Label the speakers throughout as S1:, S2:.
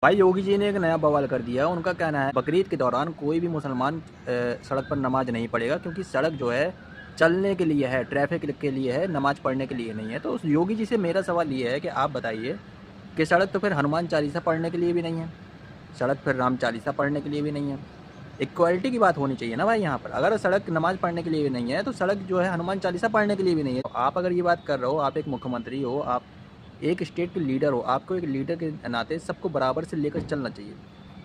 S1: भाई योगी जी ने एक नया बवाल कर दिया है। उनका कहना है बकरीद के दौरान कोई भी मुसलमान सड़क पर नमाज नहीं पढ़ेगा, क्योंकि सड़क जो है चलने के लिए है, ट्रैफिक के लिए है, नमाज पढ़ने के लिए नहीं है। तो उस योगी जी से मेरा सवाल ये है कि आप बताइए कि सड़क तो फिर हनुमान चालीसा पढ़ने के लिए भी नहीं है, सड़क फिर राम चालीसा पढ़ने के लिए भी नहीं है। इक्वालिटी की बात होनी चाहिए ना भाई। यहाँ पर अगर सड़क नमाज पढ़ने के लिए भी नहीं है तो सड़क जो है हनुमान चालीसा पढ़ने के लिए भी नहीं है। तो आप अगर ये बात कर रहे हो, आप एक मुख्यमंत्री हो, आप एक स्टेट के लीडर हो, आपको एक लीडर के नाते सबको बराबर से लेकर चलना चाहिए।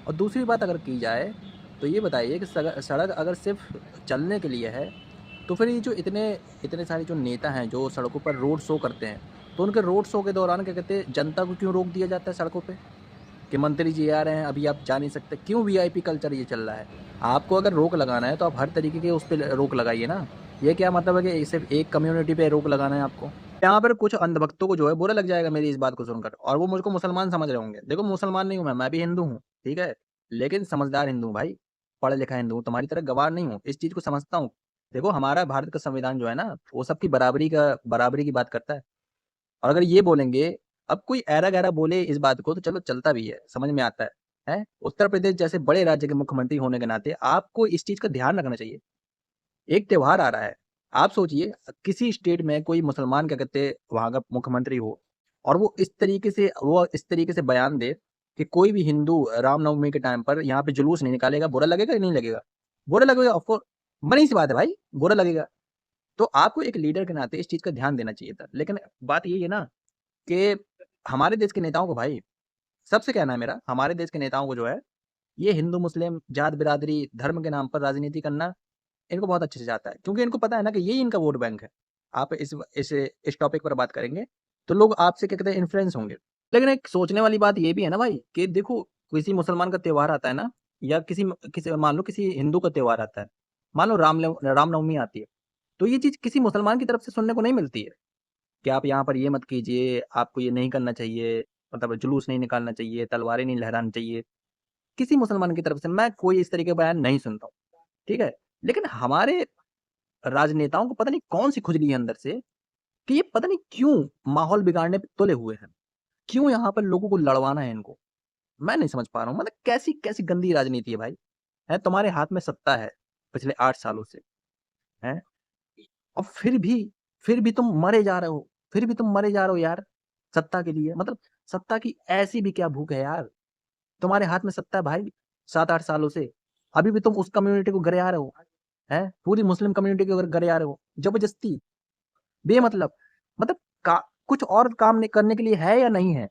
S1: और दूसरी बात अगर की जाए तो ये बताइए कि सड़क अगर सिर्फ चलने के लिए है तो फिर ये जो इतने इतने सारे जो नेता हैं जो सड़कों पर रोड शो करते हैं, तो उनके रोड शो के दौरान क्या कहते हैं, जनता को क्यों रोक दिया जाता है सड़कों पे कि मंत्री जी आ रहे हैं, अभी आप जा नहीं सकते? क्यों वीआईपी कल्चर ये चल रहा है? आपको अगर रोक लगाना है तो आप हर तरीके के उस पर रोक लगाइए ना। ये क्या मतलब है कि सिर्फ एक कम्युनिटी पे रोक लगाना है आपको? यहाँ पर कुछ अंधभक्तों को जो है बुरा लग जाएगा मेरी इस बात को सुनकर, और वो मुझको मुसलमान समझ रहे होंगे। देखो मुसलमान नहीं हूँ मैं भी हिंदू हूँ, ठीक है, लेकिन समझदार हिंदू हूँ भाई, पढ़ा लिखा हिंदू हूँ, तुम्हारी तरह गवार नहीं हूँ, इस चीज को समझता हूँ। देखो हमारा भारत का संविधान जो है ना, वो सबकी बराबरी की बात करता है। और अगर ये बोलेंगे, अब कोई ऐरा गैरा बोले इस बात को तो चलो चलता भी है, समझ में आता है? उत्तर प्रदेश जैसे बड़े राज्य के मुख्यमंत्री होने के नाते आपको इस चीज का ध्यान रखना चाहिए। एक त्योहार आ रहा है, आप सोचिए किसी स्टेट में कोई मुसलमान क्या कहते वहां का मुख्यमंत्री हो, और वो इस तरीके से बयान दे कि कोई भी हिंदू रामनवमी के टाइम पर यहाँ पे जुलूस नहीं निकालेगा, बुरा लगेगा कि नहीं लगेगा? बुरा लगेगा ऑफकोर्स, बनी सी बात है भाई, बुरा लगेगा। तो आपको एक लीडर के नाते इस चीज का ध्यान देना चाहिए था। लेकिन बात यही है ना कि हमारे देश के नेताओं को भाई, सबसे कहना है मेरा, हमारे देश के नेताओं को जो है ये हिंदू मुस्लिम जात बिरादरी धर्म के नाम पर राजनीति करना इनको बहुत अच्छे से जाता है, क्योंकि इनको पता है ना कि यही इनका वोट बैंक है। आप इस टॉपिक पर बात करेंगे तो लोग आपसे क्या कहते हैं इन्फ्लुएंस होंगे। लेकिन एक सोचने वाली बात ये भी है ना भाई कि देखो, किसी मुसलमान का त्योहार आता है ना, या किसी किसी मान लो किसी हिंदू का त्योहार आता है, मान लो रामनवमी आती है, तो ये चीज किसी मुसलमान की तरफ से सुनने को नहीं मिलती है कि आप यहाँ पर ये मत कीजिए, आपको ये नहीं करना चाहिए, मतलब जुलूस नहीं निकालना चाहिए, तलवारें नहीं लहरानी चाहिए। किसी मुसलमान की तरफ से मैं कोई इस तरीके का बयान नहीं सुनता हूँ, ठीक है। लेकिन हमारे राजनेताओं को पता नहीं कौन सी खुजली है अंदर से कि ये पता नहीं क्यों माहौल बिगाड़ने पे तुले हुए हैं, क्यों यहाँ पर लोगों को लड़वाना है इनको। मैं नहीं समझ पा रहा हूँ, मतलब कैसी कैसी गंदी राजनीति है भाई। है तुम्हारे हाथ में सत्ता है पिछले 8 सालों से, है, और फिर भी तुम मरे जा रहे हो, फिर भी तुम मरे जा रहे हो यार सत्ता के लिए। मतलब सत्ता की ऐसी भी क्या भूख है यार? तुम्हारे हाथ में सत्ता है भाई 7-8 सालों से, अभी भी तुम उस कम्युनिटी को गिरा रहे हो, है, पूरी मुस्लिम कम्युनिटी को गिरा रहे हो जबरदस्ती, बेमतलब। मतलब का कुछ और काम नहीं करने के लिए है या नहीं है?